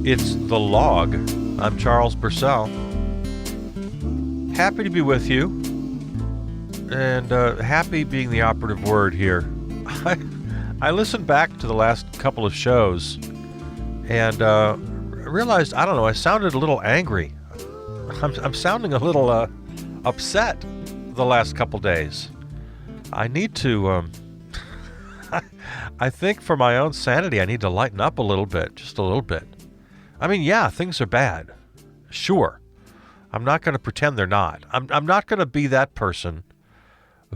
It's The Log. I'm Charles Purcell. Happy to be with you, and happy being the operative word here. I listened back to the last couple of shows and realized, I don't know, I sounded a little angry. I'm sounding a little upset the last couple days. I need to, I think for my own sanity, I need to lighten up a little bit, just a little bit. I mean, yeah, things are bad. Sure. I'm not going to pretend they're not. I'm not going to be that person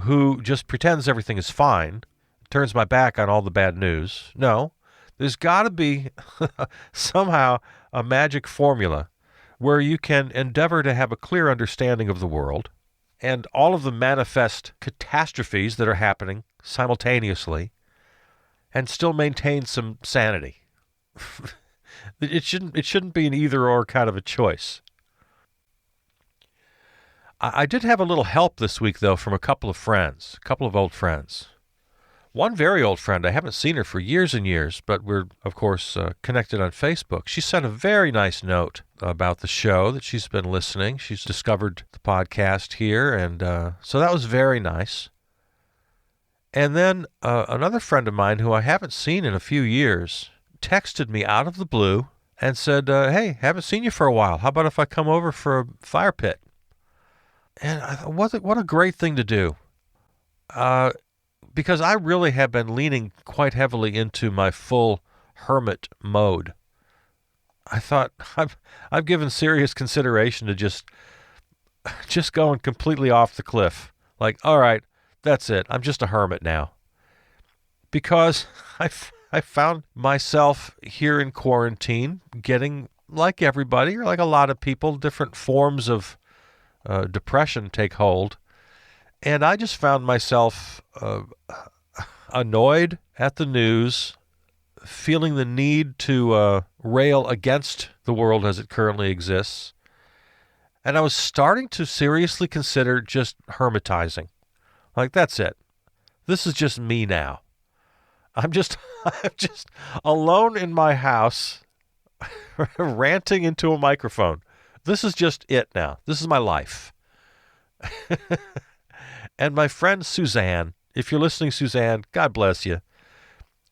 who just pretends everything is fine, turns my back on all the bad news. No, there's got to be somehow a magic formula where you can endeavor to have a clear understanding of the world and all of the manifest catastrophes that are happening simultaneously and still maintain some sanity. It shouldn't be an either-or kind of a choice. I did have a little help this week, though, from a couple of old friends. One very old friend, I haven't seen her for years and years, but we're, of course, connected on Facebook. She sent a very nice note about the show that she's been listening. She's discovered the podcast here, and so that was very nice. And then another friend of mine who I haven't seen in a few years texted me out of the blue and said, hey, haven't seen you for a while. How about if I come over for a fire pit? And I thought, what a great thing to do. Because I really have been leaning quite heavily into my full hermit mode. I thought I've given serious consideration to just going completely off the cliff. Like, all right, that's it. I'm just a hermit now. Because I found myself here in quarantine getting, like everybody, or like a lot of people, different forms of depression take hold. And I just found myself annoyed at the news, feeling the need to rail against the world as it currently exists. And I was starting to seriously consider just hermitizing. Like, that's it. This is just me now. I'm just alone in my house, ranting into a microphone. This is just it now. This is my life. And my friend Suzanne, if you're listening, Suzanne, God bless you,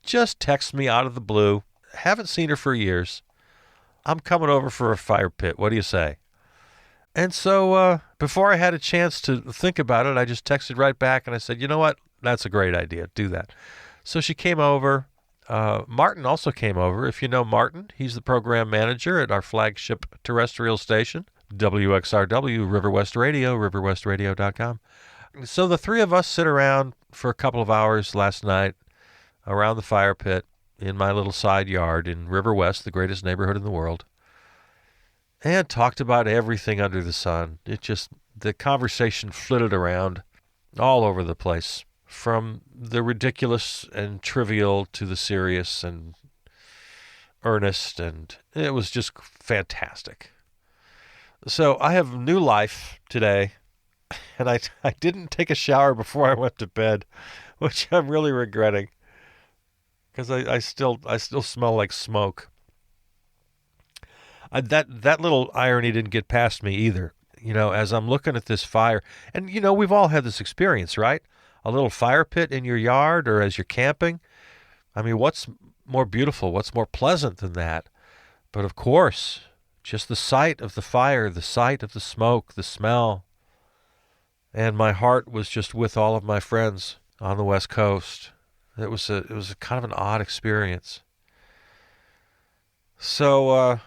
just text me out of the blue. Haven't seen her for years. I'm coming over for a fire pit. What do you say? And so before I had a chance to think about it, I just texted right back and I said, you know what? That's a great idea. Do that. So she came over. Martin also came over. If you know Martin, he's the program manager at our flagship terrestrial station, WXRW, River West Radio, riverwestradio.com. So the three of us sit around for a couple of hours last night around the fire pit in my little side yard in River West, the greatest neighborhood in the world, and talked about everything under the sun. The conversation flitted around all over the place. From the ridiculous and trivial to the serious and earnest, and it was just fantastic. So I have new life today, and I didn't take a shower before I went to bed, which I'm really regretting, because I still smell like smoke. That little irony didn't get past me either. You know, as I'm looking at this fire, and you know, we've all had this experience, right? A little fire pit in your yard or as you're camping. I mean, what's more beautiful, what's more pleasant than that? But of course, just the sight of the fire, the sight of the smoke, the smell. And my heart was just with all of my friends on the West Coast. It was a kind of an odd experience. So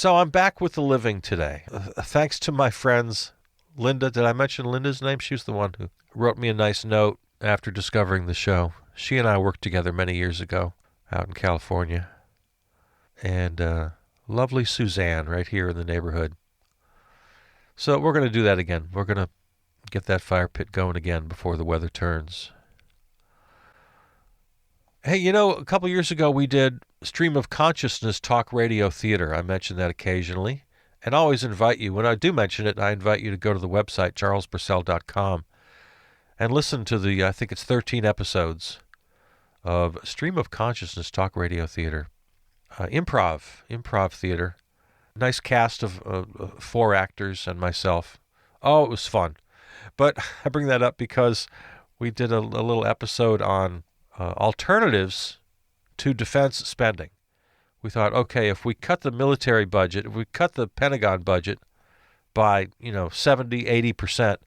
I'm back with the living today. Thanks to my friends, Linda. Did I mention Linda's name? She was the one who wrote me a nice note after discovering the show. She and I worked together many years ago out in California. And lovely Suzanne right here in the neighborhood. So we're going to do that again. We're going to get that fire pit going again before the weather turns. Hey, you know, a couple years ago we did Stream of Consciousness Talk Radio Theater. I mention that occasionally. And I always invite you, when I do mention it, I invite you to go to the website, charlespurcell.com, and listen to the, I think it's 13 episodes of Stream of Consciousness Talk Radio Theater. Improv theater. Nice cast of 4 actors and myself. Oh, it was fun. But I bring that up because we did a little episode on alternatives to defense spending. We thought, okay, if we cut the military budget, if we cut the Pentagon budget by 70, 80%,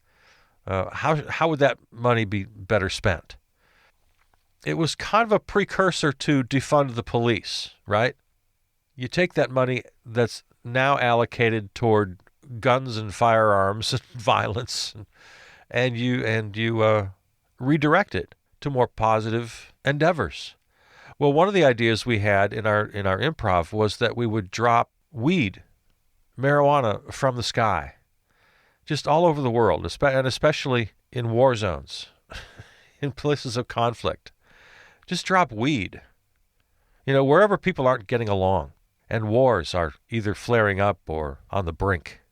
how would that money be better spent? It was kind of a precursor to defund the police, right? You take that money that's now allocated toward guns and firearms and violence, and you redirect it to more positive endeavors. Well, one of the ideas we had in our improv was that we would drop weed, marijuana, from the sky, just all over the world, and especially in war zones, in places of conflict. Just drop weed, wherever people aren't getting along and wars are either flaring up or on the brink.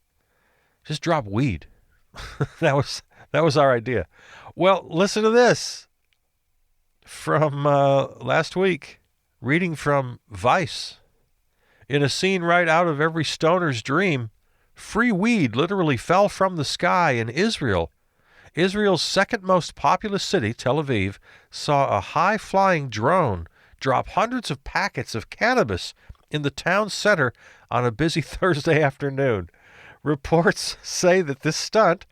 Just drop weed. That was our idea. Well, listen to this from last week, reading from Vice. In a scene right out of every stoner's dream, free weed literally fell from the sky in Israel. Israel's second most populous city, Tel Aviv, saw a high-flying drone drop hundreds of packets of cannabis in the town center on a busy Thursday afternoon. Reports say that this stunt,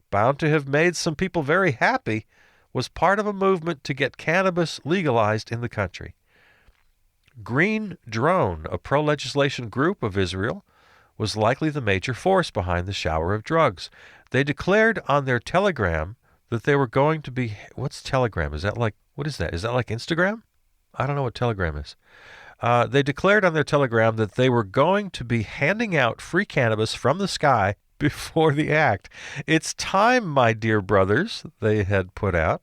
bound to have made some people very happy, was part of a movement to get cannabis legalized in the country. Green Drone, a pro-legislation group of Israel, was likely the major force behind the shower of drugs. They declared on their Telegram that they were going to be... What's Telegram? What is that? Is that like Instagram? I don't know what Telegram is. They declared on their Telegram that they were going to be handing out free cannabis from the sky before the act. It's time, my dear brothers, they had put out.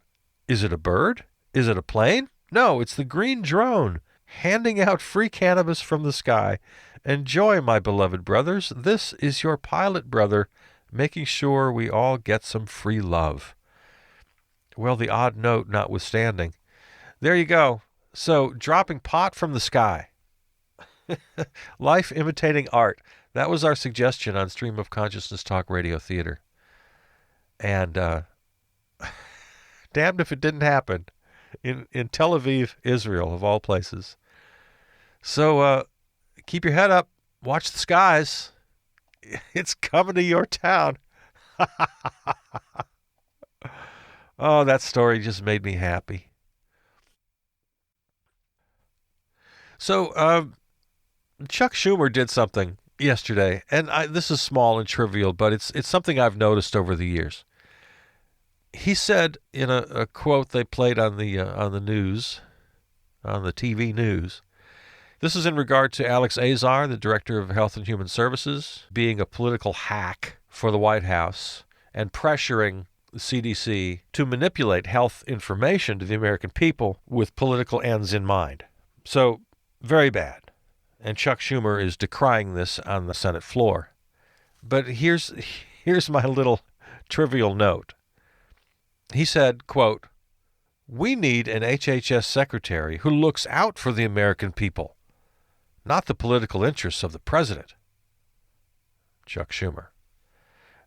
Is it a bird? Is it a plane? No, it's the Green Drone, handing out free cannabis from the sky. Enjoy, my beloved brothers. This is your pilot brother, making sure we all get some free love. Well, the odd note notwithstanding. There you go. So, dropping pot from the sky. Life imitating art. That was our suggestion on Stream of Consciousness Talk Radio Theater. And damned if it didn't happen in Tel Aviv, Israel, of all places. So, keep your head up. Watch the skies. It's coming to your town. Oh, that story just made me happy. So, Chuck Schumer did something yesterday, and this is small and trivial, but it's something I've noticed over the years. He said in a quote they played on the news, on the TV news. This is in regard to Alex Azar, the Director of Health and Human Services, being a political hack for the White House and pressuring the CDC to manipulate health information to the American people with political ends in mind. So, very bad. And Chuck Schumer is decrying this on the Senate floor. But here's my little trivial note. He said, quote, "We need an HHS secretary who looks out for the American people, not the political interests of the president." Chuck Schumer.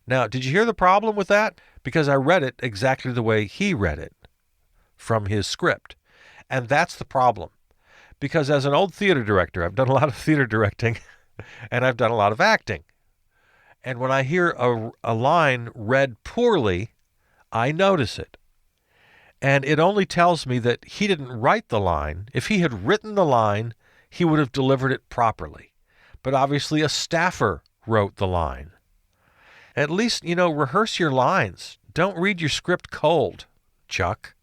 Now, did you hear the problem with that? Because I read it exactly the way he read it from his script. And that's the problem. Because as an old theater director, I've done a lot of theater directing, and I've done a lot of acting. And when I hear a line read poorly, I notice it. And it only tells me that he didn't write the line. If he had written the line, he would have delivered it properly. But obviously a staffer wrote the line. At least, rehearse your lines. Don't read your script cold, Chuck.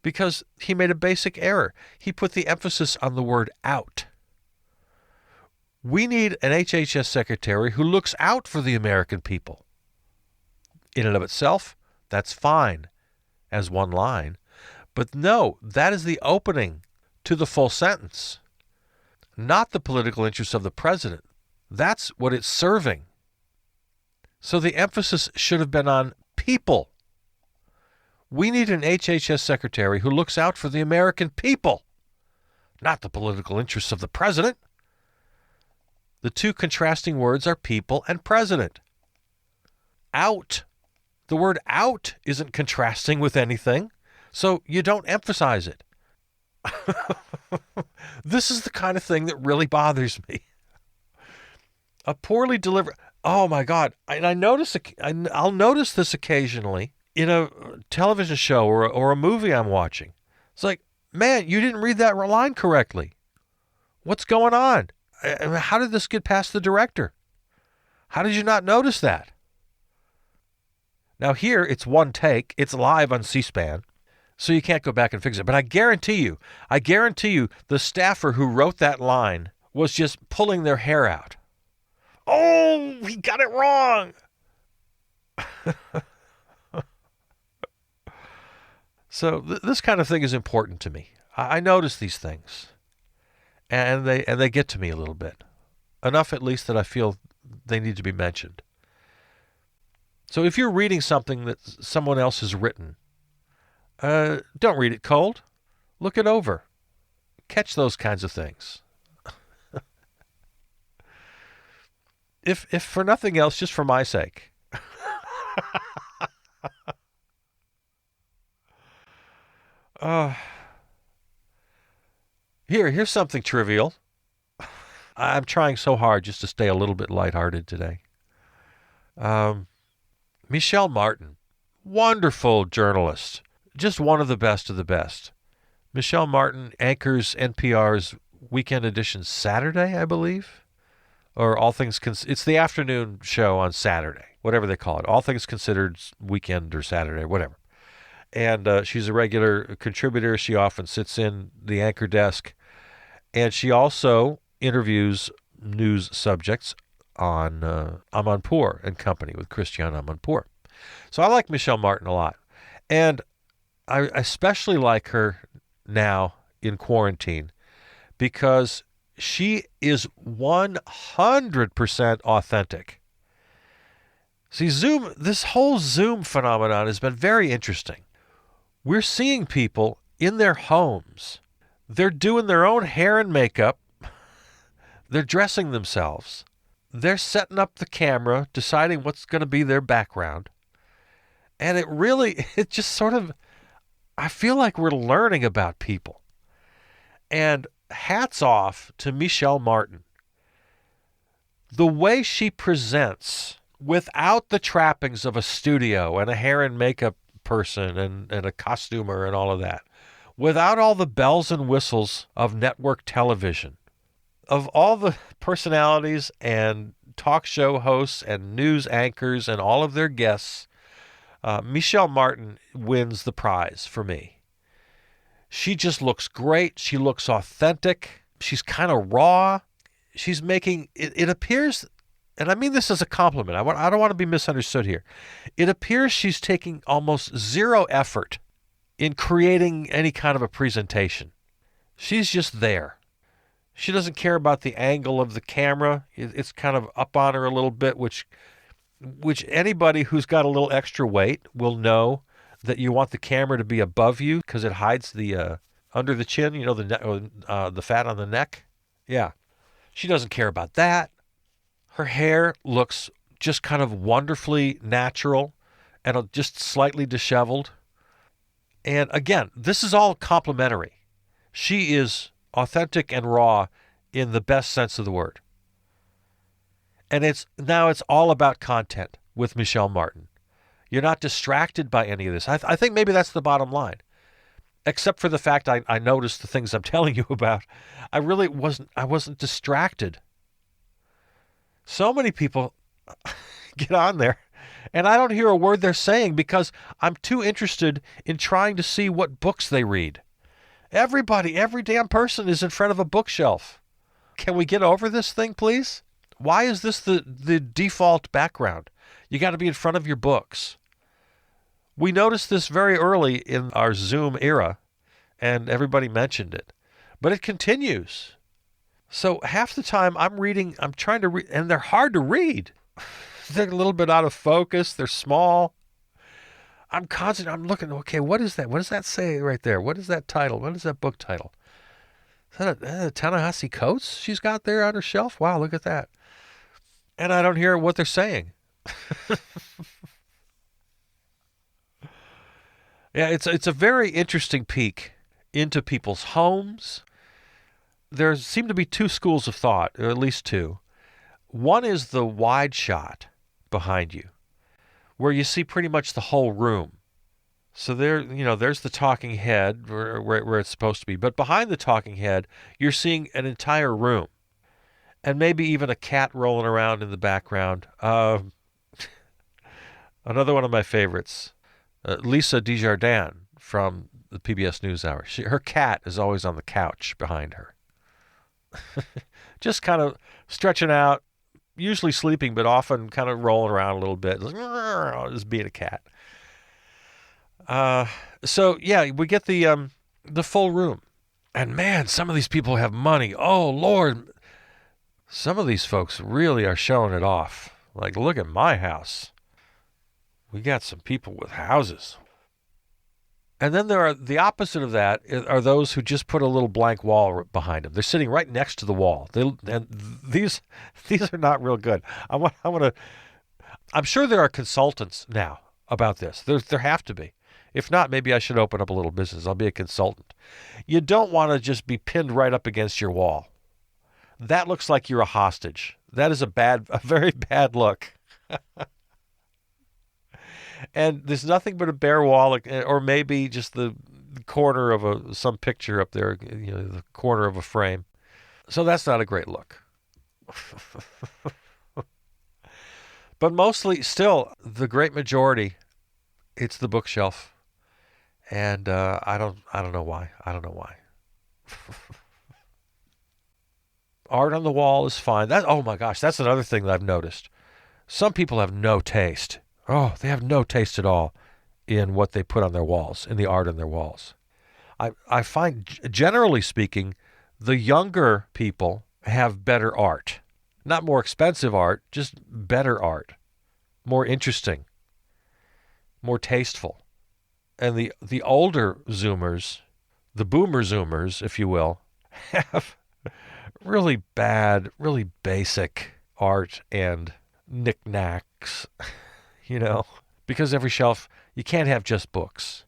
Because he made a basic error. He put the emphasis on the word out. We need an HHS secretary who looks out for the American people. In and of itself, that's fine as one line. But no, that is the opening to the full sentence. Not the political interests of the president. That's what it's serving. So the emphasis should have been on people. We need an HHS secretary who looks out for the American people, not the political interests of the president. The two contrasting words are people and president. Out. The word out isn't contrasting with anything, so you don't emphasize it. This is the kind of thing that really bothers me. A poorly delivered... Oh, my God. And I'll notice this occasionally in a television show or a movie I'm watching. It's like, man, you didn't read that line correctly. What's going on? How did this get past the director? How did you not notice that? Now here, it's one take. It's live on C-SPAN, so you can't go back and fix it. But I guarantee you, the staffer who wrote that line was just pulling their hair out. Oh, he got it wrong. So this kind of thing is important to me. I notice these things, and they get to me a little bit, enough at least that I feel they need to be mentioned. So if you're reading something that someone else has written, don't read it cold. Look it over. Catch those kinds of things. If for nothing else, just for my sake. Here's something trivial. I'm trying so hard just to stay a little bit lighthearted today. Michelle Martin, wonderful journalist, just one of the best of the best. Michelle Martin anchors NPR's Weekend Edition Saturday, I believe, or All Things it's the afternoon show on Saturday, whatever they call it. All Things Considered Weekend or Saturday, whatever. And she's a regular contributor. She often sits in the anchor desk, and she also interviews news subjects on Amanpour and Company with Christiane Amanpour. So I like Michelle Martin a lot. And I especially like her now in quarantine because she is 100% authentic. See, this whole Zoom phenomenon has been very interesting. We're seeing people in their homes. They're doing their own hair and makeup. They're dressing themselves. They're setting up the camera, deciding what's going to be their background. And it just sort of, I feel like we're learning about people. And hats off to Michelle Martin. The way she presents without the trappings of a studio and a hair and makeup person and a costumer and all of that, without all the bells and whistles of network television, of all the personalities and talk show hosts and news anchors and all of their guests, Michelle Martin wins the prize for me. She just looks great. She looks authentic. She's kind of raw. She's making, it appears, and I mean this as a compliment. I don't want to be misunderstood here. It appears she's taking almost zero effort in creating any kind of a presentation. She's just there. She doesn't care about the angle of the camera. It's kind of up on her a little bit, which anybody who's got a little extra weight will know that you want the camera to be above you because it hides the under the chin, the fat on the neck. Yeah. She doesn't care about that. Her hair looks just kind of wonderfully natural and just slightly disheveled. And again, this is all complimentary. She is authentic and raw in the best sense of the word. And it's all about content with Michelle Martin. You're not distracted by any of this. I think maybe that's the bottom line. Except for the fact I noticed the things I'm telling you about. I wasn't distracted. So many people get on there and I don't hear a word they're saying because I'm too interested in trying to see what books they read. Every damn person is in front of a bookshelf. Can we get over this thing, please? Why is this the default background? You got to be in front of your books. We noticed this very early in our Zoom era, and everybody mentioned it. But it continues. So half the time I'm trying to read, and they're hard to read. They're a little bit out of focus. They're small. I'm looking, okay, what is that? What does that say right there? What is that title? What is that book title? Is that a Ta-Nehisi Coates she's got there on her shelf? Wow, look at that. And I don't hear what they're saying. Yeah, it's a very interesting peek into people's homes. There seem to be two schools of thought, or at least two. One is the wide shot behind you, where you see pretty much the whole room. So there's the talking head where it's supposed to be. But behind the talking head, you're seeing an entire room. And maybe even a cat rolling around in the background. Another one of my favorites, Lisa Desjardins from the PBS NewsHour. Her cat is always on the couch behind her. Just kind of stretching out, usually sleeping, but often kind of rolling around a little bit. Just being a cat. So yeah, we get the full room. And man, some of these people have money. Oh, Lord. Some of these folks really are showing it off. Like, look at my house. We got some people with houses. And then there are the opposite of that are those who just put a little blank wall behind them. They're sitting right next to the wall. These are not real good. I'm sure there are consultants now about this. There have to be. If not, maybe I should open up a little business. I'll be a consultant. You don't want to just be pinned right up against your wall. That looks like you're a hostage. That is a very bad look. And there's nothing but a bare wall, or maybe just the corner of some picture up there, the corner of a frame. So that's not a great look. But mostly, still, the great majority, it's the bookshelf. And I don't know why. I don't know why. Art on the wall is fine. Oh my gosh, that's another thing that I've noticed. Some people have no taste. Oh, they have no taste at all in what they put on their walls, in the art on their walls. I find, generally speaking, the younger people have better art. Not more expensive art, just better art. More interesting. More tasteful. And the older Zoomers, the boomer Zoomers, if you will, have really bad, really basic art and knickknacks, because every shelf, you can't have just books.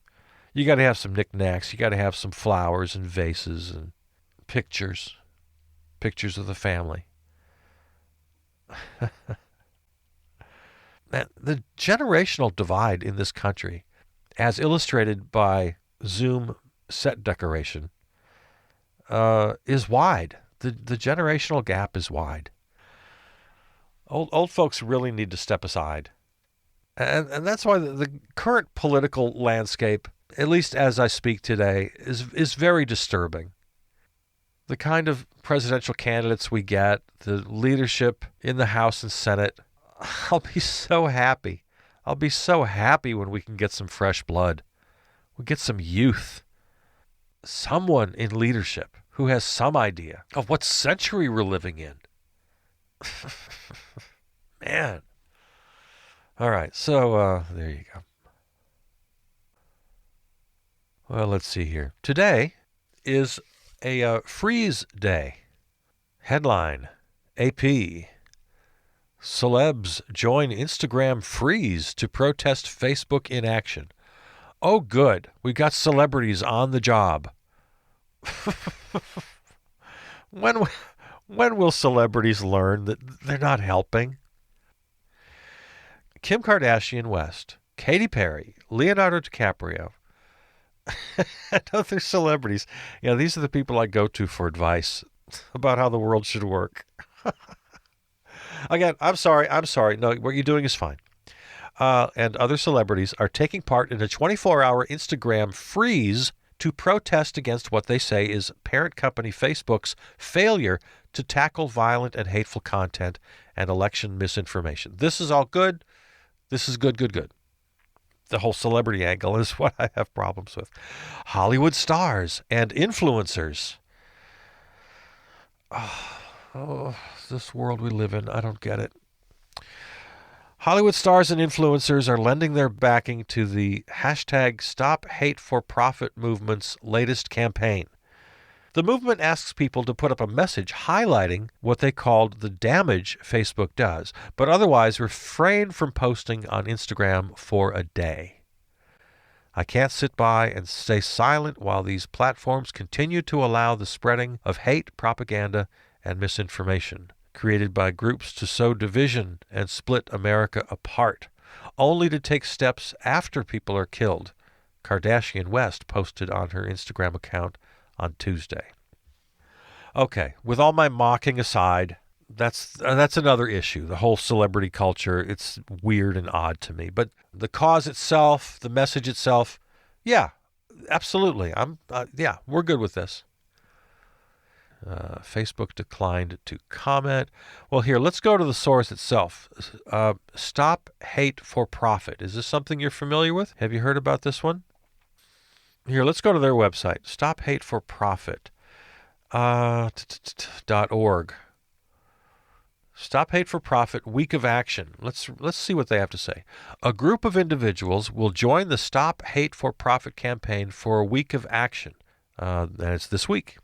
You got to have some knickknacks. You got to have some flowers and vases and pictures of the family. Man, the generational divide in this country, as illustrated by Zoom set decoration, is wide. The generational gap is wide. Old folks really need to step aside. And that's why the current political landscape, at least as I speak today, is very disturbing. The kind of presidential candidates we get, the leadership in the House and Senate, I'll be so happy. I'll be so happy when we can get some fresh blood. We get some youth. Someone in leadership who has some idea of what century we're living in. Man. All right, so there you go. Well, let's see here. Today is a freeze day. Headline, AP. Celebs join Instagram freeze to protest Facebook inaction. Oh, good. We got celebrities on the job. When will celebrities learn that they're not helping? Kim Kardashian West, Katy Perry, Leonardo DiCaprio, and other celebrities. These are the people I go to for advice about how the world should work. Again, I'm sorry. No, what you're doing is fine. And other celebrities are taking part in a 24-hour Instagram freeze to protest against what they say is parent company Facebook's failure to tackle violent and hateful content and election misinformation. This is all good. This is good. The whole celebrity angle is what I have problems with. Hollywood stars and influencers. Oh, Oh, this world we live in, I don't get it. Hollywood stars and influencers are lending their backing to the hashtag Stop Hate for Profit movement's latest campaign. The movement asks people to put up a message highlighting what they called the damage Facebook does, but otherwise refrain from posting on Instagram for a day. I can't sit by and stay silent while these platforms continue to allow the spreading of hate, propaganda, and misinformation created by groups to sow division and split America apart, only to take steps after people are killed, Kardashian West posted on her Instagram account on Tuesday. Okay, with all my mocking aside, that's another issue. The whole celebrity culture, it's weird and odd to me. But the cause itself, the message itself, yeah, absolutely. We're good with this. Facebook declined to comment. Well, here, let's go to the source itself. Stop Hate for Profit. Is this something you're familiar with? Have you heard about this one? Here, let's go to their website. Stop Hate for Profit. .org. Stop Hate for Profit Week of Action. Let's see what they have to say. A group of individuals will join the Stop Hate for Profit campaign for a week of action. And it's this week.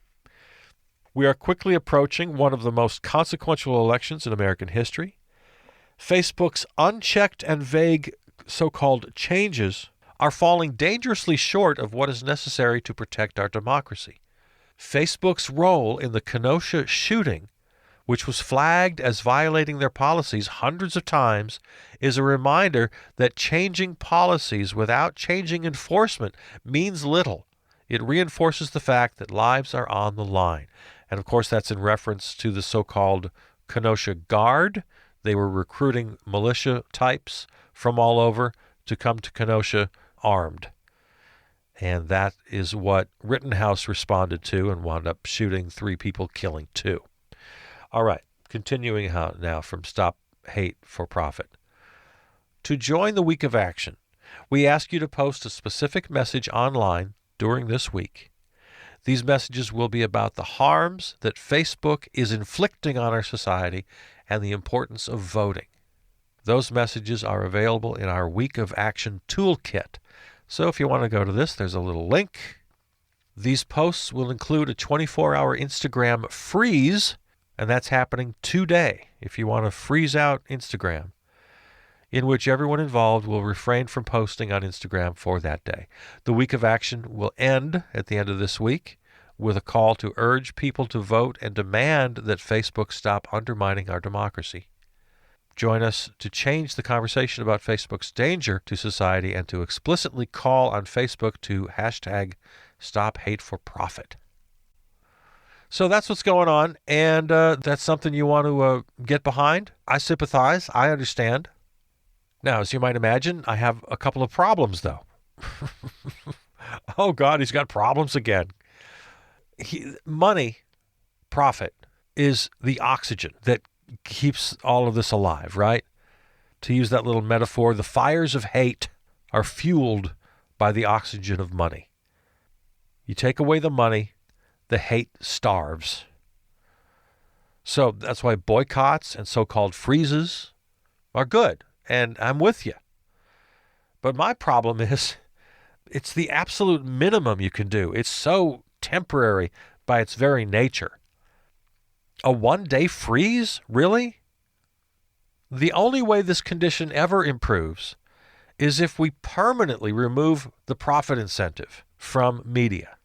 We are quickly approaching one of the most consequential elections in American history. Facebook's unchecked and vague so-called changes are falling dangerously short of what is necessary to protect our democracy. Facebook's role in the Kenosha shooting, which was flagged as violating their policies hundreds of times, is a reminder that changing policies without changing enforcement means little. It reinforces the fact that lives are on the line. And, of course, that's in reference to the so-called Kenosha Guard. They were recruiting militia types from all over to come to Kenosha armed. And that is what Rittenhouse responded to and wound up shooting 3 people, killing 2. All right, continuing now from Stop Hate for Profit. To join the Week of Action, we ask you to post a specific message online during this week. These messages will be about the harms that Facebook is inflicting on our society and the importance of voting. Those messages are available in our Week of Action Toolkit. So if you want to go to this, there's a little link. These posts will include a 24-hour Instagram freeze, and that's happening today if you want to freeze out Instagram, in which everyone involved will refrain from posting on Instagram for that day. The Week of Action will end at the end of this week with a call to urge people to vote and demand that Facebook stop undermining our democracy. Join us to change the conversation about Facebook's danger to society and to explicitly call on Facebook to hashtag Stop Hate for Profit. So that's what's going on, and that's something you want to get behind. I sympathize. I understand. Now, as you might imagine, I have a couple of problems, though. Oh, God, he's got problems again. Money, profit, is the oxygen that keeps all of this alive, right? To use that little metaphor, the fires of hate are fueled by the oxygen of money. You take away the money, the hate starves. So that's why boycotts and so-called freezes are good, and I'm with you. But my problem is it's the absolute minimum you can do. It's so temporary by its very nature. A one-day freeze? Really? The only way this condition ever improves is if we permanently remove the profit incentive from media.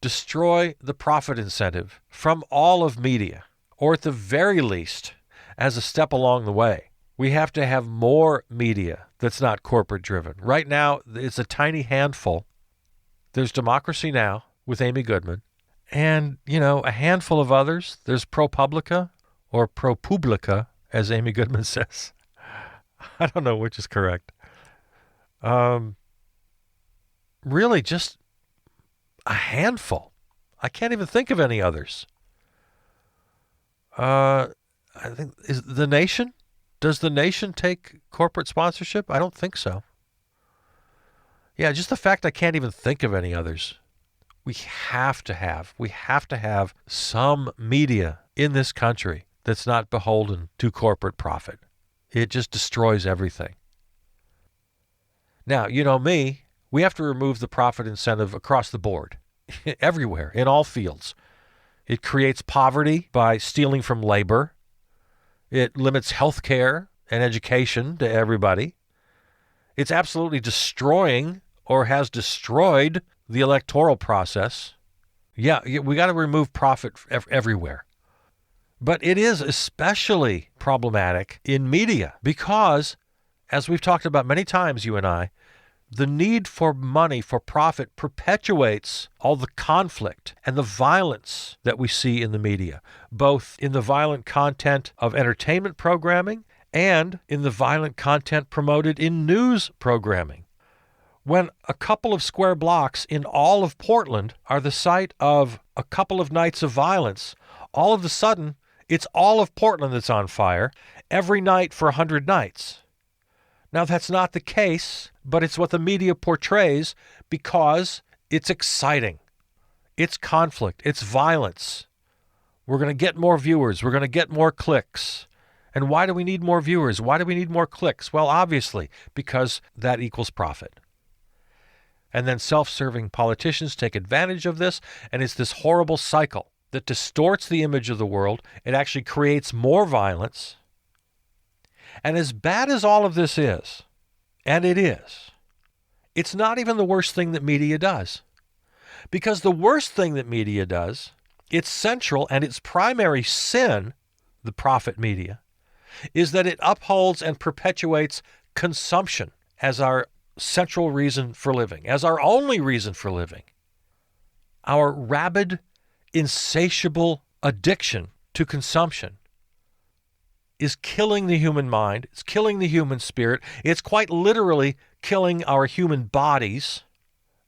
Destroy the profit incentive from all of media, or at the very least, as a step along the way, we have to have more media that's not corporate-driven. Right now, it's a tiny handful. There's Democracy Now! With Amy Goodman, and, a handful of others. There's ProPublica, or ProPublica, as Amy Goodman says. I don't know which is correct. Really, just a handful. I can't even think of any others. I think, is The Nation? Does The Nation take corporate sponsorship? I don't think so. Yeah, just the fact I can't even think of any others. We have to have some media in this country that's not beholden to corporate profit. It just destroys everything. Now, you know me, we have to remove the profit incentive across the board, everywhere, in all fields. It creates poverty by stealing from labor. It limits health care and education to everybody. It's absolutely destroying or has destroyed the electoral process. Yeah, we got to remove profit everywhere. But it is especially problematic in media because, as we've talked about many times, you and I, the need for money, for profit, perpetuates all the conflict and the violence that we see in the media, both in the violent content of entertainment programming and in the violent content promoted in news programming. When a couple of square blocks in all of Portland are the site of a couple of nights of violence, all of a sudden, it's all of Portland that's on fire every night for 100 nights. Now, that's not the case, but it's what the media portrays because it's exciting. It's conflict. It's violence. We're going to get more viewers. We're going to get more clicks. And why do we need more viewers? Why do we need more clicks? Well, obviously, because that equals profit. And then self-serving politicians take advantage of this, and it's this horrible cycle that distorts the image of the world. It actually creates more violence. And as bad as all of this is, and it is, it's not even the worst thing that media does. Because the worst thing that media does, its central and its primary sin, the profit media, is that it upholds and perpetuates consumption as our central reason for living, as our only reason for living. Our rabid, insatiable addiction to consumption is killing the human mind. It's killing the human spirit. It's quite literally killing our human bodies,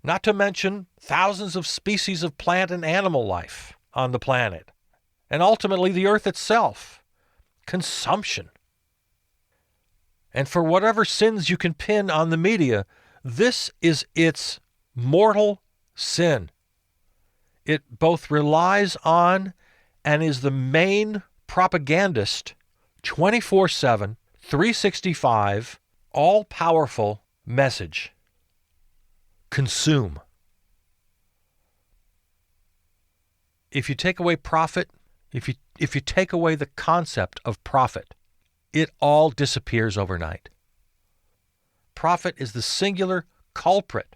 not to mention thousands of species of plant and animal life on the planet, and ultimately the earth itself. Consumption. And for whatever sins you can pin on the media, this is its mortal sin. It both relies on and is the main propagandist 24/7, 365, all-powerful message. Consume. If you take away profit, if you take away the concept of profit, it all disappears overnight. Profit is the singular culprit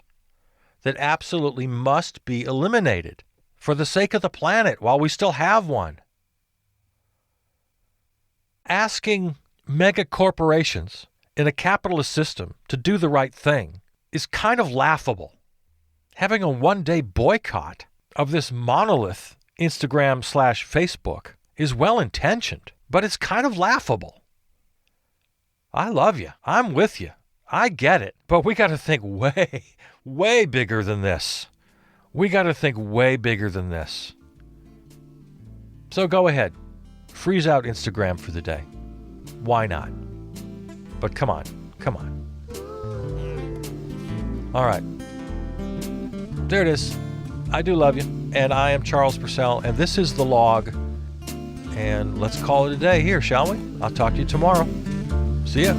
that absolutely must be eliminated for the sake of the planet while we still have one. Asking mega corporations in a capitalist system to do the right thing is kind of laughable. Having a one-day boycott of this monolith Instagram/Facebook is well-intentioned, but it's kind of laughable. I love you. I'm with you. I get it. But we got to think way, way bigger than this. We got to think way bigger than this. So go ahead. Freeze out Instagram for the day. Why not? But come on. Come on. All right. There it is. I do love you. And I am Charles Purcell. And this is The Log. And let's call it a day here, shall we? I'll talk to you tomorrow. See ya.